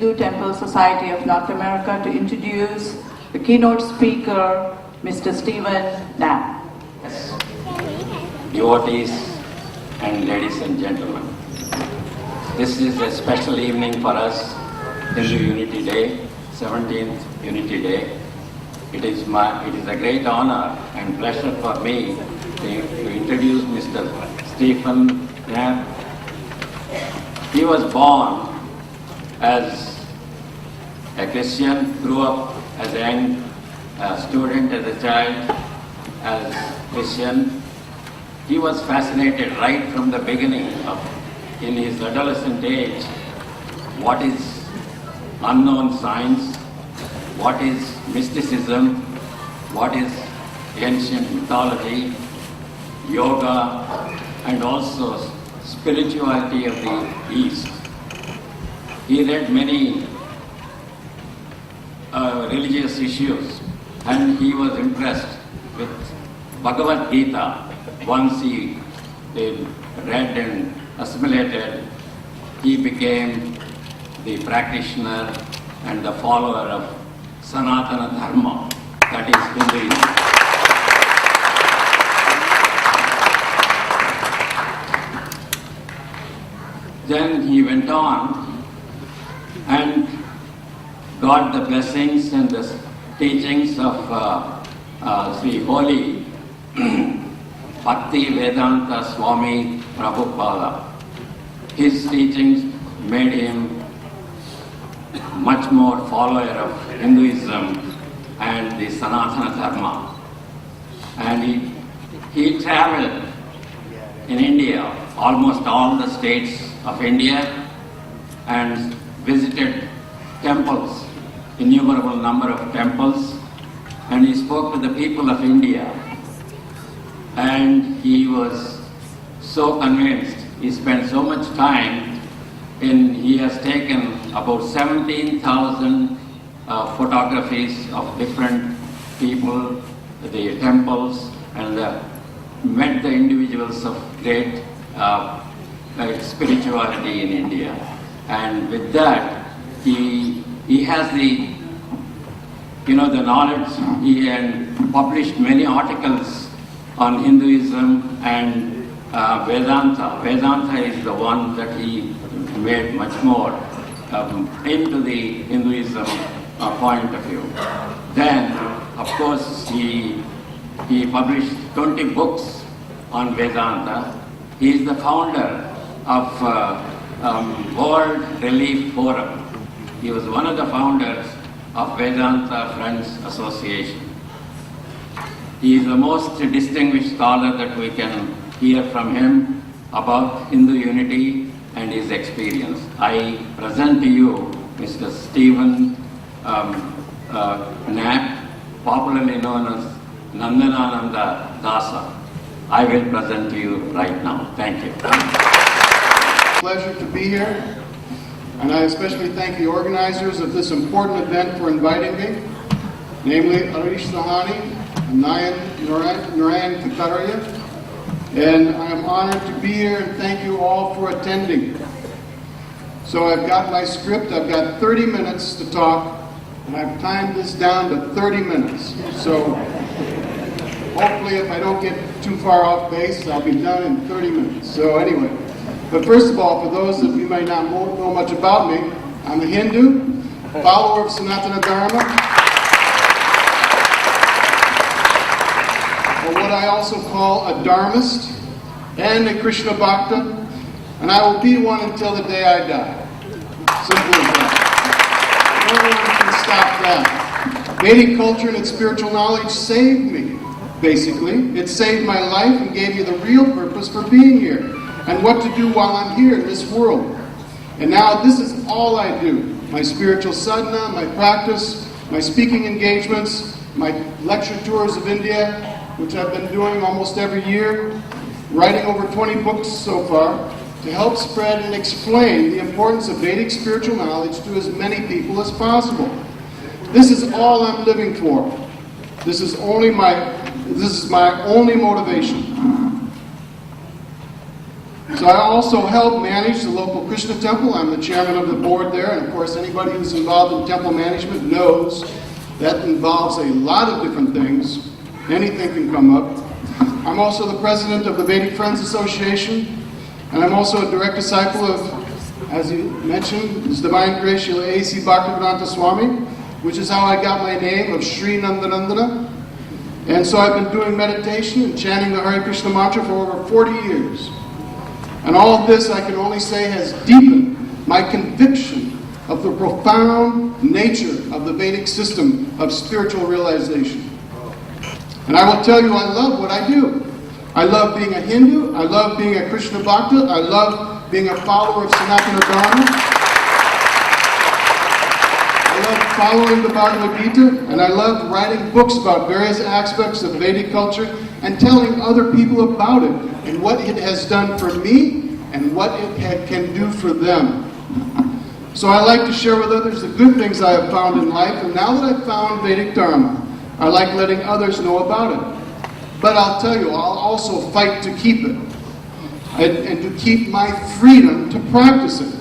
Hindu Temple Society of North America to introduce the keynote speaker, Mr. Stephen Knapp. Yes. Devotees and ladies and gentlemen, this is a special evening for us, Hindu Unity Day, 17th Unity Day. It is a great honor and pleasure for me to introduce Mr. Stephen Knapp. He was born as a Christian, grew up as a young student, as a child, as Christian. He was fascinated right from the beginning in his adolescent age, what is unknown science, what is mysticism, what is ancient mythology, yoga, and also spirituality of the East. He read many religious issues, and he was impressed with Bhagavad Gita. Once he read and assimilated, he became the practitioner and the follower of Sanatana Dharma, that is Hinduism. Then he went on and got the blessings and the teachings of Sri Holy Bhakti Vedanta Swami Prabhupada. His teachings made him much more follower of Hinduism and the Sanatana Dharma. And he traveled in India, almost all the states of India, and visited temples, innumerable number of temples, and he spoke to the people of India. And he was so convinced, he spent so much time he has taken about 17,000 photographies of different people, the temples, and met the individuals of great spirituality in India. And with that, he has the knowledge. He had published many articles on Hinduism and Vedanta. Vedanta is the one that he made much more into the Hinduism point of view. Then, of course, he published 20 books on Vedanta. He is the founder of World Relief Forum. He was one of the founders of Vedanta Friends Association. He is the most distinguished scholar that we can hear from him about Hindu unity and his experience. I present to you Mr. Stephen Knapp, popularly known as Nandanananda Dasa. I will present to you right now. Thank you. Pleasure to be here, and I especially thank the organizers of this important event for inviting me, namely Arish Sahani and Narayan Kataria. And I am honored to be here, and thank you all for attending. So I've got my script, I've got 30 minutes to talk, and I've timed this down to 30 minutes. So hopefully if I don't get too far off base, I'll be done in 30 minutes. So anyway, but first of all, for those of you who may not know much about me, I'm a Hindu, follower of Sanatana Dharma, or what I also call a Dharmist, and a Krishna Bhakta, and I will be one until the day I die. Simple as that. No one can stop that. Vedic culture and its spiritual knowledge saved me, basically. It saved my life and gave me the real purpose for being here, and what to do while I'm here in this world. And now this is all I do. My spiritual sadhana, my practice, my speaking engagements, my lecture tours of India, which I've been doing almost every year, writing over 20 books so far, to help spread and explain the importance of Vedic spiritual knowledge to as many people as possible. This is all I'm living for. This is my only motivation. So I also help manage the local Krishna temple. I'm the chairman of the board there, and of course anybody who's involved in temple management knows that involves a lot of different things. Anything can come up. I'm also the president of the Vedic Friends Association, and I'm also a direct disciple of, as you mentioned, His Divine Grace Srila A.C. Bhaktivedanta Swami, which is how I got my name of Sri Nandanandana. And so I've been doing meditation and chanting the Hare Krishna mantra for over 40 years. And all of this, I can only say, has deepened my conviction of the profound nature of the Vedic system of spiritual realization. And I will tell you, I love what I do. I love being a Hindu. I love being a Krishna Bhakta. I love being a follower of Sanatana Dharma. I love following the Bhagavad Gita, and I love writing books about various aspects of Vedic culture and telling other people about it and what it has done for me and what it can do for them. So I like to share with others the good things I have found in life, and now that I've found Vedic Dharma, I like letting others know about it. But I'll tell you, I'll also fight to keep it and to keep my freedom to practice it.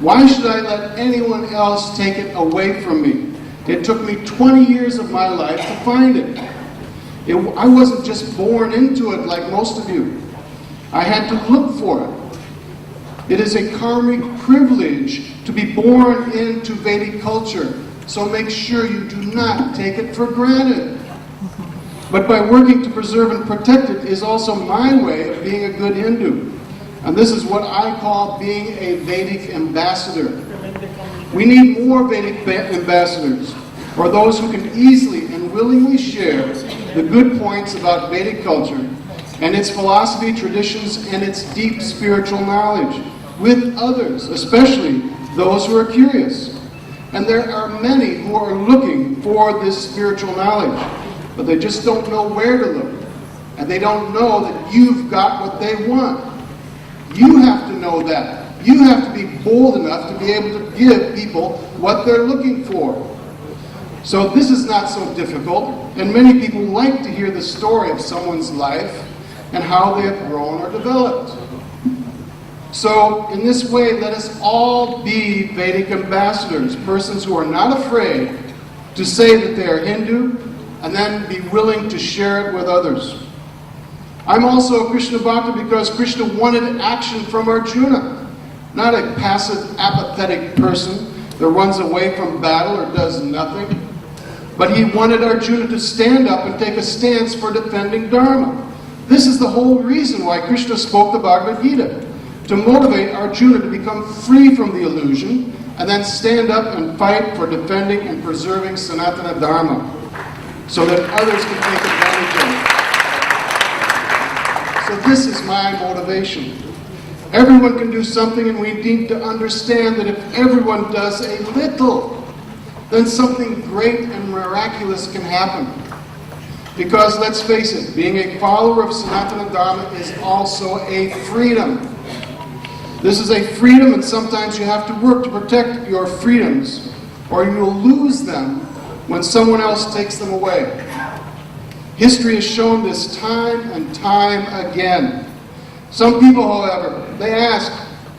Why should I let anyone else take it away from me? It took me 20 years of my life to find it. I wasn't just born into it like most of you. I had to look for it. It is a karmic privilege to be born into Vedic culture, so make sure you do not take it for granted. But by working to preserve and protect it is also my way of being a good Hindu. And this is what I call being a Vedic ambassador. We need more Vedic ambassadors, or those who can easily and willingly share the good points about Vedic culture and its philosophy, traditions, and its deep spiritual knowledge with others, especially those who are curious. And there are many who are looking for this spiritual knowledge, but they just don't know where to look. And they don't know that you've got what they want. You have to know that. You have to be bold enough to be able to give people what they're looking for. So this is not so difficult, and many people like to hear the story of someone's life and how they have grown or developed. So in this way, let us all be Vedic ambassadors, persons who are not afraid to say that they are Hindu and then be willing to share it with others. I'm also a Krishna Bhakta because Krishna wanted action from Arjuna, not a passive, apathetic person that runs away from battle or does nothing. But he wanted Arjuna to stand up and take a stance for defending Dharma. This is the whole reason why Krishna spoke the Bhagavad Gita, to motivate Arjuna to become free from the illusion and then stand up and fight for defending and preserving Sanatana Dharma so that others can take advantage of it. So this is my motivation. Everyone can do something, and we need to understand that if everyone does a little, then something great and miraculous can happen. Because let's face it, being a follower of Sanatana Dharma is also a freedom. This is a freedom, and sometimes you have to work to protect your freedoms, or you'll lose them when someone else takes them away. History has shown this time and time again. Some people, however, they ask,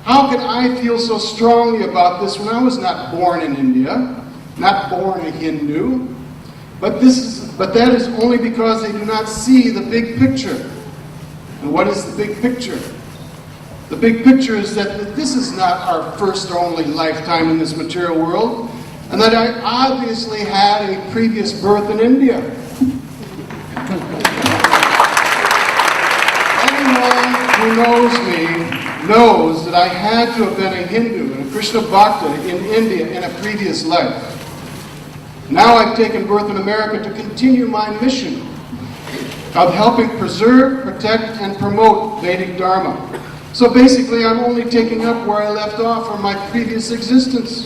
how can I feel so strongly about this when I was not born in India, not born a Hindu? But that is only because they do not see the big picture. And what is the big picture? The big picture is that this is not our first or only lifetime in this material world, and that I obviously had a previous birth in India. Anyone who knows me knows that I had to have been a Hindu and a Krishna Bhakta in India in a previous life. Now I've taken birth in America to continue my mission of helping preserve, protect, and promote Vedic Dharma. So basically, I'm only taking up where I left off from my previous existence.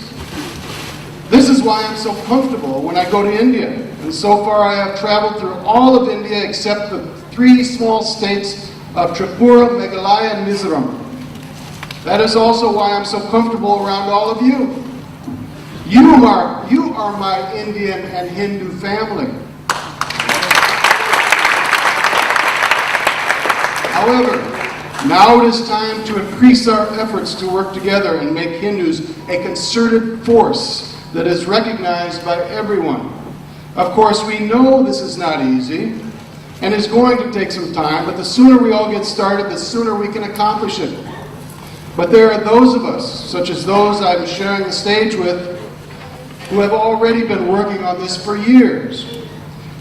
This is why I'm so comfortable when I go to India. And so far I have traveled through all of India except the 3 small states of Tripura, Meghalaya, and Mizoram. That is also why I'm so comfortable around all of you. You are my Indian and Hindu family. However, Now it is time to increase our efforts to work together and make Hindus a concerted force that is recognized by everyone. Of course, we know this is not easy and is going to take some time, but the sooner we all get started, the sooner we can accomplish it. But there are those of us, such as those I'm sharing the stage with, who have already been working on this for years.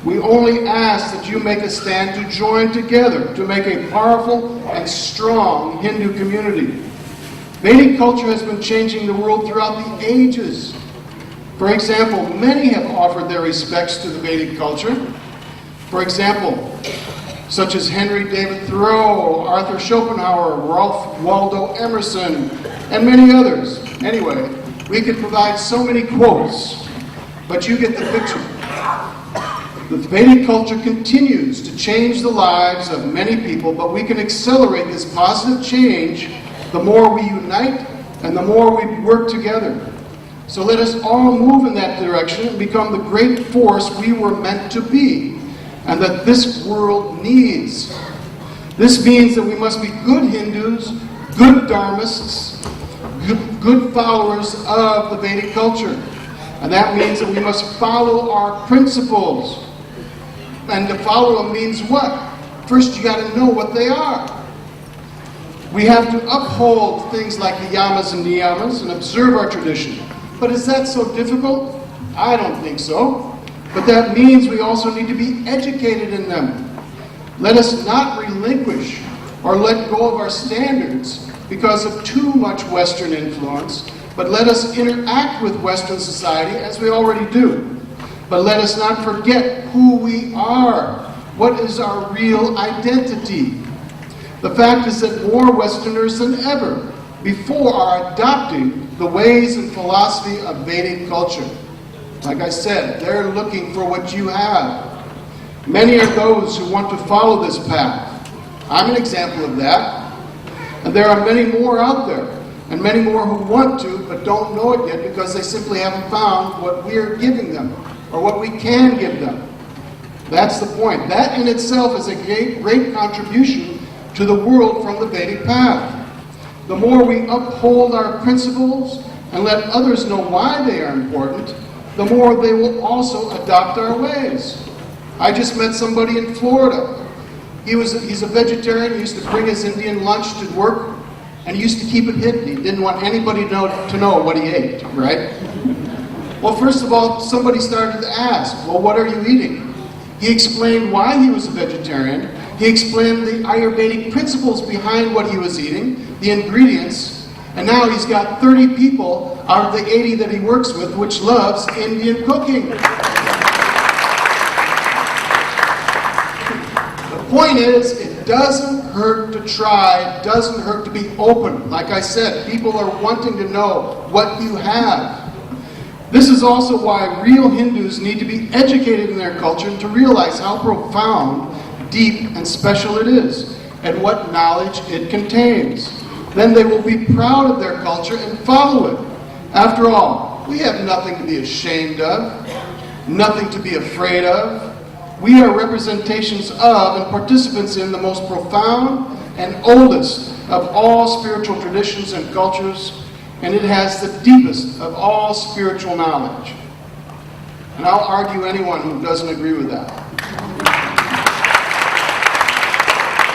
We only ask that you make a stand to join together to make a powerful and strong Hindu community. Vedic culture has been changing the world throughout the ages. For example, many have offered their respects to the Vedic culture. For example, such as Henry David Thoreau, Arthur Schopenhauer, Ralph Waldo Emerson, and many others. Anyway, we could provide so many quotes, but you get the picture. The Vedic culture continues to change the lives of many people, but we can accelerate this positive change the more we unite and the more we work together. So let us all move in that direction and become the great force we were meant to be, and that this world needs. This means that we must be good Hindus, good Dharmists, good followers of the Vedic culture. And that means that we must follow our principles. And to follow them means what? First, you got to know what they are. We have to uphold things like the yamas and niyamas and observe our tradition. But is that so difficult? I don't think so. But that means we also need to be educated in them. Let us not relinquish or let go of our standards because of too much Western influence, but let us interact with Western society as we already do. But let us not forget who we are. What is our real identity? The fact is that more Westerners than ever before are adopting the ways and philosophy of Vedic culture. Like I said, they're looking for what you have. Many are those who want to follow this path. I'm an example of that. And there are many more out there, and many more who want to but don't know it yet because they simply haven't found what we're giving them or what we can give them. That's the point. That in itself is a great contribution to the world from the Vedic path. The more we uphold our principles and let others know why they are important, the more they will also adopt our ways. I just met somebody in Florida. He's a vegetarian. He used to bring his Indian lunch to work, and he used to keep it hidden. He didn't want anybody to know what he ate, right? Well, first of all, somebody started to ask, well, what are you eating? He explained why he was a vegetarian. He explained the Ayurvedic principles behind what he was eating, the ingredients, and now he's got 30 people out of the 80 that he works with which loves Indian cooking. The point is, it doesn't hurt to try, it doesn't hurt to be open. Like I said, people are wanting to know what you have. This is also why real Hindus need to be educated in their culture and to realize how profound, deep, and special it is, and what knowledge it contains. Then they will be proud of their culture and follow it. After all, we have nothing to be ashamed of, nothing to be afraid of. We are representations of and participants in the most profound and oldest of all spiritual traditions and cultures, and it has the deepest of all spiritual knowledge. And I'll argue anyone who doesn't agree with that.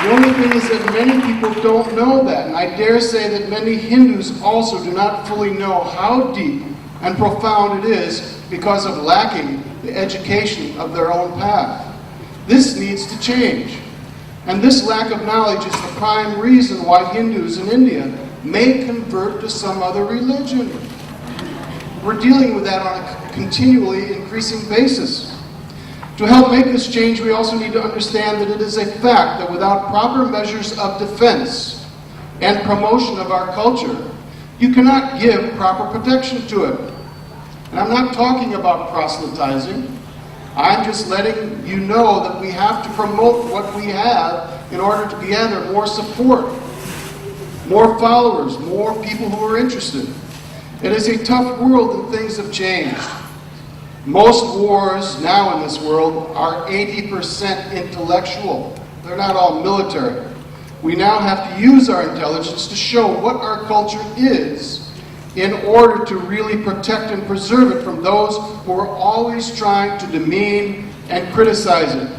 The only thing is that many people don't know that, and I dare say that many Hindus also do not fully know how deep and profound it is because of lacking the education of their own path. This needs to change. And this lack of knowledge is the prime reason why Hindus in India may convert to some other religion. We're dealing with that on a continually increasing basis. To help make this change, we also need to understand that it is a fact that without proper measures of defense and promotion of our culture, you cannot give proper protection to it. And I'm not talking about proselytizing. I'm just letting you know that we have to promote what we have in order to gather more support, more followers, more people who are interested. It is a tough world and things have changed. Most wars now in this world are 80% intellectual. They're not all military. We now have to use our intelligence to show what our culture is in order to really protect and preserve it from those who are always trying to demean and criticize it.